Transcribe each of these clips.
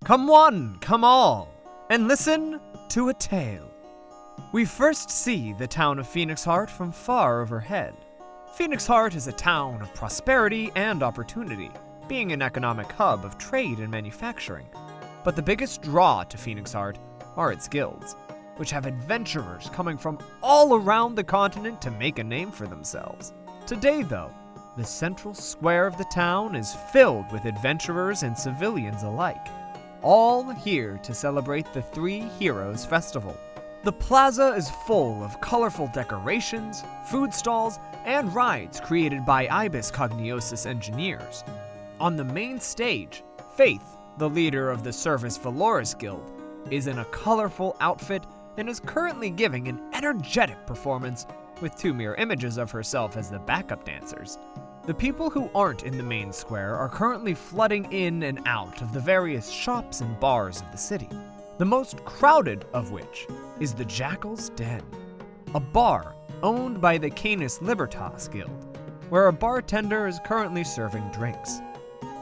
Come one, come all, and listen to a tale. We first see the town of Phoenixheart from far overhead. Phoenixheart is a town of prosperity and opportunity, being an economic hub of trade and manufacturing. But the biggest draw to Phoenixheart are its guilds, which have adventurers coming from all around the continent to make a name for themselves. Today, though, the central square of the town is filled with adventurers and civilians alike, all here to celebrate the Three Heroes Festival. The plaza is full of colorful decorations, food stalls, and rides created by Ibis Cogniosis engineers. On the main stage, Faith, the leader of the Service Valoris Guild, is in a colorful outfit and is currently giving an energetic performance with two mirror images of herself as the backup dancers. The people who aren't in the main square are currently flooding in and out of the various shops and bars of the city, the most crowded of which is the Jackal's Den, a bar owned by the Canis Libertas Guild, where a bartender is currently serving drinks.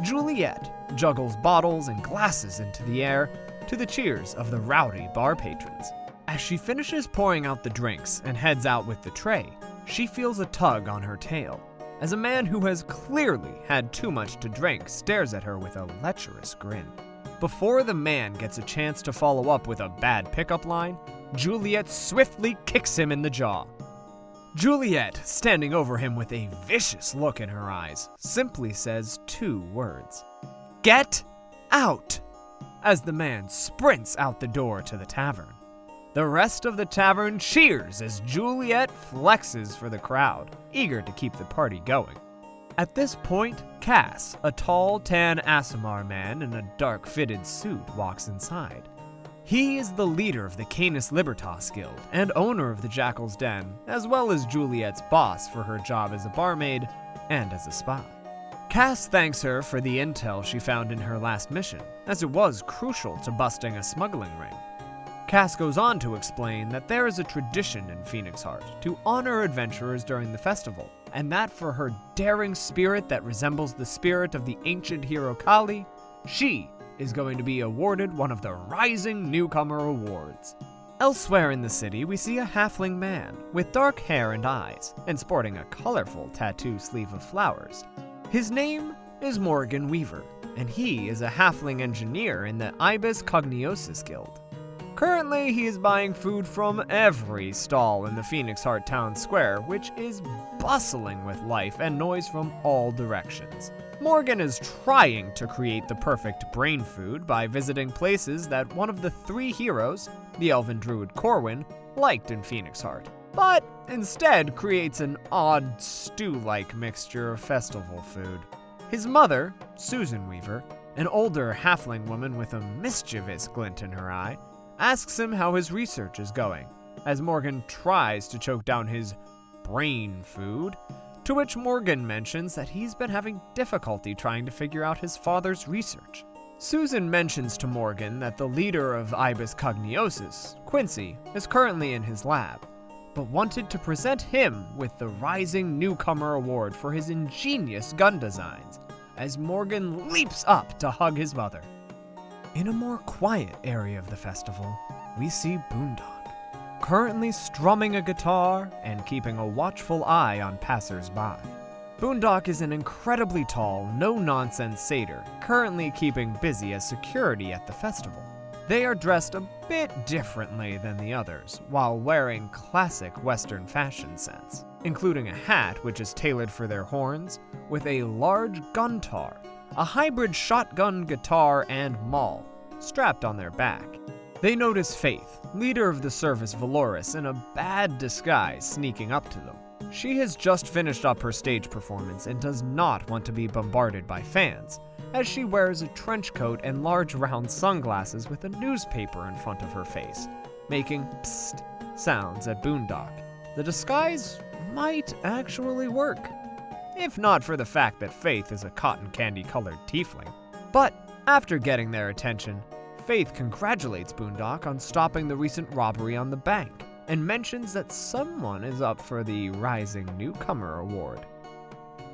Juliet juggles bottles and glasses into the air to the cheers of the rowdy bar patrons. As she finishes pouring out the drinks and heads out with the tray, she feels a tug on her tail, as a man who has clearly had too much to drink stares at her with a lecherous grin. Before the man gets a chance to follow up with a bad pickup line, Juliet swiftly kicks him in the jaw. Juliet, standing over him with a vicious look in her eyes, simply says two words: "Get out!" as the man sprints out the door to the tavern. The rest of the tavern cheers as Juliet flexes for the crowd, eager to keep the party going. At this point, Cass, a tall, tan Aasimar man in a dark fitted suit, walks inside. He is the leader of the Canis Libertas Guild and owner of the Jackal's Den, as well as Juliet's boss for her job as a barmaid and as a spy. Cass thanks her for the intel she found in her last mission, as it was crucial to busting a smuggling ring. Cass goes on to explain that there is a tradition in Phoenixheart to honor adventurers during the festival, and that for her daring spirit that resembles the spirit of the ancient hero Kali, she is going to be awarded one of the Rising Newcomer Awards. Elsewhere in the city, we see a halfling man with dark hair and eyes, and sporting a colorful tattoo sleeve of flowers. His name is Morgan Weaver, and he is a halfling engineer in the Ibis Cogniosis Guild. Currently, he is buying food from every stall in the Phoenixheart Town Square, which is bustling with life and noise from all directions. Morgan is trying to create the perfect brain food by visiting places that one of the three heroes, the elven druid Corwin, liked in Phoenixheart, but instead creates an odd stew-like mixture of festival food. His mother, Susan Weaver, an older halfling woman with a mischievous glint in her eye, asks him how his research is going, as Morgan tries to choke down his brain food, to which Morgan mentions that he's been having difficulty trying to figure out his father's research. Susan mentions to Morgan that the leader of Ibis Cogniosis, Quincy, is currently in his lab, but wanted to present him with the Rising Newcomer Award for his ingenious gun designs, as Morgan leaps up to hug his mother. In a more quiet area of the festival, we see Boondock, currently strumming a guitar and keeping a watchful eye on passers-by. Boondock is an incredibly tall, no-nonsense satyr, currently keeping busy as security at the festival. They are dressed a bit differently than the others, while wearing classic Western fashion sense, including a hat which is tailored for their horns, with a large guntar, a hybrid shotgun, guitar, and maul, strapped on their back. They notice Faith, leader of the Service Valoris, in a bad disguise, sneaking up to them. She has just finished up her stage performance and does not want to be bombarded by fans, as she wears a trench coat and large round sunglasses with a newspaper in front of her face, making psst sounds at Boondock. The disguise might actually work, if not for the fact that Faith is a cotton candy-colored tiefling. But after getting their attention, Faith congratulates Boondock on stopping the recent robbery on the bank, and mentions that someone is up for the Rising Newcomer Award.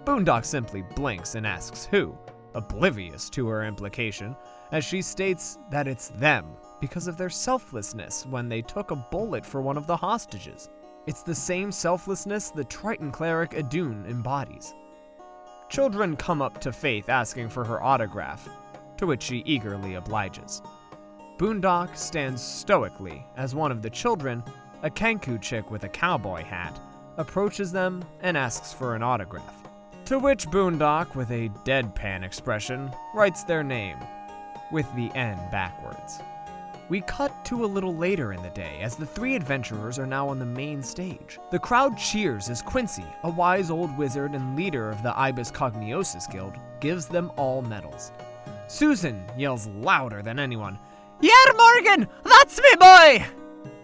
Boondock simply blinks and asks who, oblivious to her implication, as she states that it's them because of their selflessness when they took a bullet for one of the hostages. It's the same selflessness the Triton cleric Idun embodies. Children come up to Faith asking for her autograph, to which she eagerly obliges. Boondock stands stoically as one of the children, a Kenku chick with a cowboy hat, approaches them and asks for an autograph, to which Boondock, with a deadpan expression, writes their name, with the N backwards. We cut to a little later in the day as the three adventurers are now on the main stage. The crowd cheers as Quincy, a wise old wizard and leader of the Ibis Cogniosis Guild, gives them all medals. Susan yells louder than anyone, "Yeah, Morgan! That's me, boy!"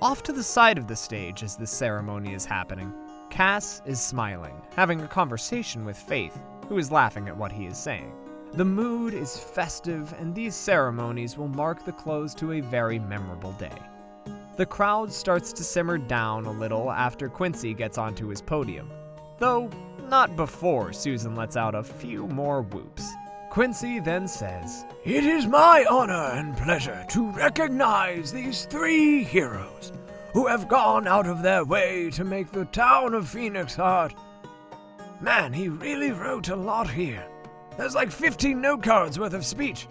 Off to the side of the stage as this ceremony is happening, Cass is smiling, having a conversation with Faith, who is laughing at what he is saying. The mood is festive, and these ceremonies will mark the close to a very memorable day. The crowd starts to simmer down a little after Quincy gets onto his podium, though not before Susan lets out a few more whoops. Quincy then says, "It is my honor and pleasure to recognize these three heroes who have gone out of their way to make the town of Phoenixheart." Man, he really wrote a lot here. There's like 15 note cards worth of speech.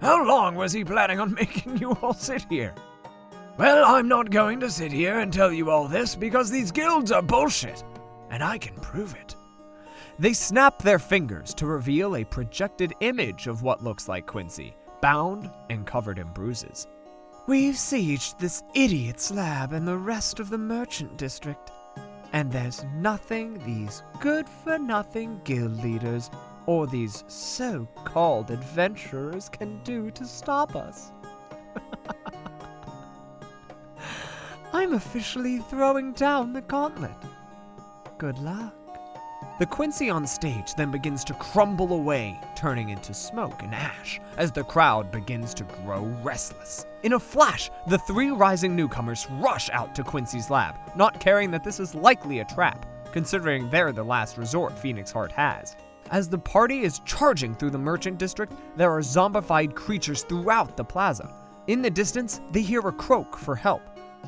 How long was he planning on making you all sit here? Well, I'm not going to sit here and tell you all this because these guilds are bullshit, and I can prove it. They snap their fingers to reveal a projected image of what looks like Quincy, bound and covered in bruises. We've sieged this idiot slab and the rest of the merchant district, and there's nothing these good-for-nothing guild leaders or these so-called adventurers can do to stop us. I'm officially throwing down the gauntlet. Good luck. The Quincy on stage then begins to crumble away, turning into smoke and ash as the crowd begins to grow restless. In a flash, the three rising newcomers rush out to Quincy's lab, not caring that this is likely a trap, considering they're the last resort Phoenixheart has. As the party is charging through the merchant district, there are zombified creatures throughout the plaza. In the distance, they hear a croak for help.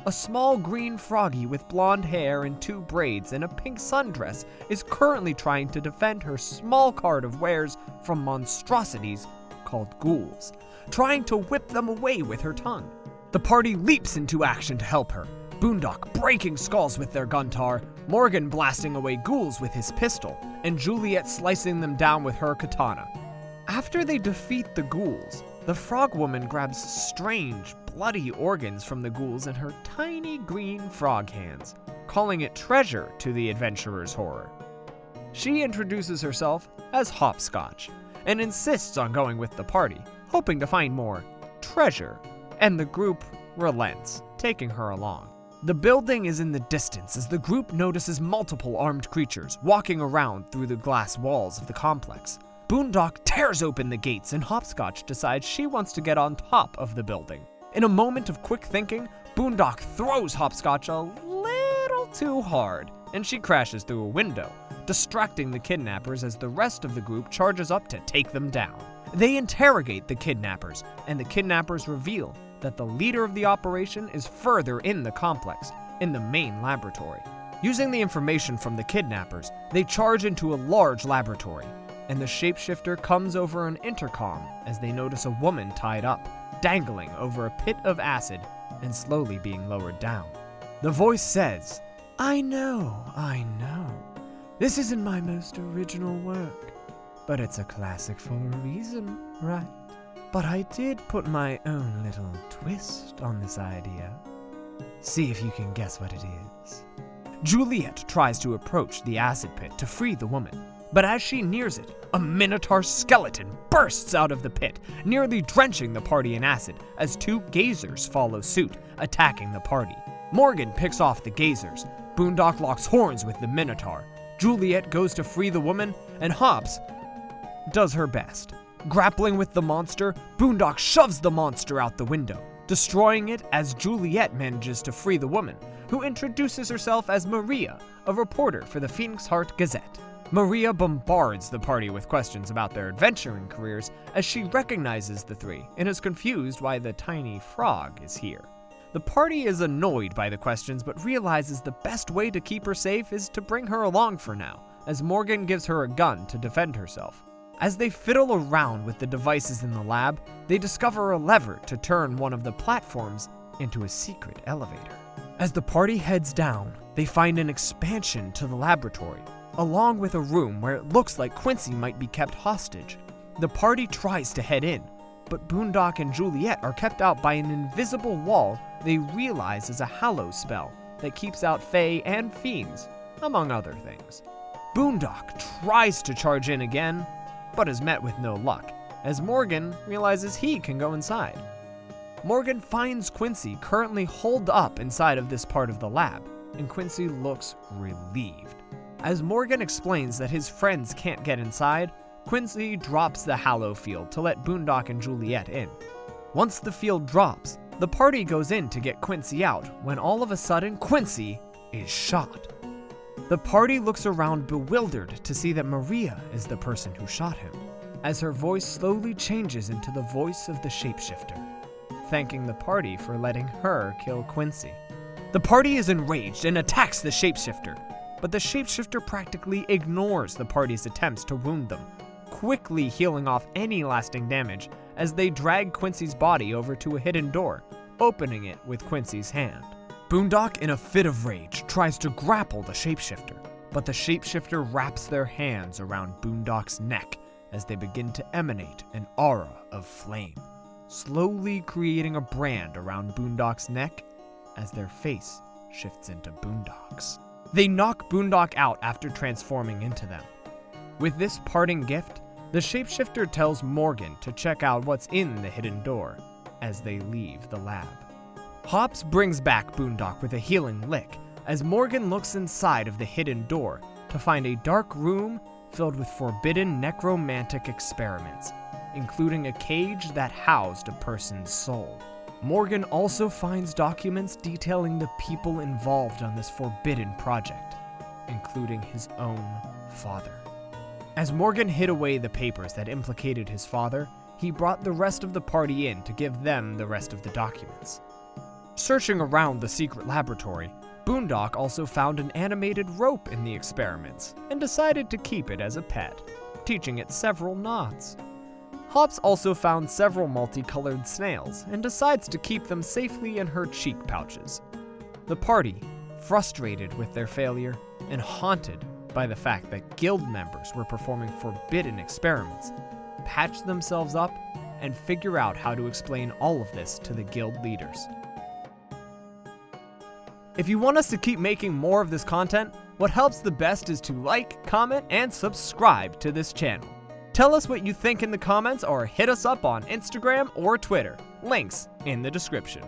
A small green froggy with blonde hair and 2 braids and a pink sundress is currently trying to defend her small cart of wares from monstrosities called ghouls, trying to whip them away with her tongue. The party leaps into action to help her, Boondock breaking skulls with their guntar, Morgan blasting away ghouls with his pistol, and Juliet slicing them down with her katana. After they defeat the ghouls, the frog woman grabs strange, bloody organs from the ghouls in her tiny green frog hands, calling it treasure to the adventurer's horror. She introduces herself as Hopscotch, and insists on going with the party, hoping to find more treasure, and the group relents, taking her along. The building is in the distance as the group notices multiple armed creatures walking around through the glass walls of the complex. Boondock tears open the gates and Hopscotch decides she wants to get on top of the building. In a moment of quick thinking, Boondock throws Hopscotch a little too hard, and she crashes through a window, distracting the kidnappers as the rest of the group charges up to take them down. They interrogate the kidnappers, and the kidnappers reveal that the leader of the operation is further in the complex, in the main laboratory. Using the information from the kidnappers, they charge into a large laboratory, and the shapeshifter comes over an intercom as they notice a woman tied up, dangling over a pit of acid and slowly being lowered down. The voice says, I know. This isn't my most original work, but it's a classic for a reason, right? But I did put my own little twist on this idea. See if you can guess what it is." Juliet tries to approach the acid pit to free the woman, but as she nears it, a minotaur skeleton bursts out of the pit, nearly drenching the party in acid as 2 gazers follow suit, attacking the party. Morgan picks off the gazers, Boondock locks horns with the minotaur, Juliet goes to free the woman, and Hobbs does her best. Grappling with the monster, Boondock shoves the monster out the window, destroying it as Juliet manages to free the woman, who introduces herself as Maria, a reporter for the Phoenixheart Gazette. Maria bombards the party with questions about their adventuring careers as she recognizes the three and is confused why the tiny frog is here. The party is annoyed by the questions but realizes the best way to keep her safe is to bring her along for now, as Morgan gives her a gun to defend herself. As they fiddle around with the devices in the lab, they discover a lever to turn one of the platforms into a secret elevator. As the party heads down, they find an expansion to the laboratory, along with a room where it looks like Quincy might be kept hostage. The party tries to head in, but Boondock and Juliet are kept out by an invisible wall they realize is a hallow spell that keeps out fae and fiends, among other things. Boondock tries to charge in again, but is met with no luck, as Morgan realizes he can go inside. Morgan finds Quincy currently holed up inside of this part of the lab, and Quincy looks relieved. As Morgan explains that his friends can't get inside, Quincy drops the hallow field to let Boondock and Juliet in. Once the field drops, the party goes in to get Quincy out when all of a sudden Quincy is shot. The party looks around bewildered to see that Maria is the person who shot him, as her voice slowly changes into the voice of the shapeshifter, thanking the party for letting her kill Quincy. The party is enraged and attacks the shapeshifter, but the shapeshifter practically ignores the party's attempts to wound them, quickly healing off any lasting damage as they drag Quincy's body over to a hidden door, opening it with Quincy's hand. Boondock, in a fit of rage, tries to grapple the shapeshifter, but the shapeshifter wraps their hands around Boondock's neck as they begin to emanate an aura of flame, slowly creating a brand around Boondock's neck as their face shifts into Boondock's. They knock Boondock out after transforming into them. With this parting gift, the shapeshifter tells Morgan to check out what's in the hidden door as they leave the lab. Hops brings back Boondock with a healing lick as Morgan looks inside of the hidden door to find a dark room filled with forbidden necromantic experiments, including a cage that housed a person's soul. Morgan also finds documents detailing the people involved on this forbidden project, including his own father. As Morgan hid away the papers that implicated his father, he brought the rest of the party in to give them the rest of the documents. Searching around the secret laboratory, Boondock also found an animated rope in the experiments and decided to keep it as a pet, teaching it several knots. Hops also found several multicolored snails and decides to keep them safely in her cheek pouches. The party, frustrated with their failure and haunted by the fact that guild members were performing forbidden experiments, patch themselves up and figure out how to explain all of this to the guild leaders. If you want us to keep making more of this content, what helps the best is to like, comment, and subscribe to this channel. Tell us what you think in the comments or hit us up on Instagram or Twitter. Links in the description.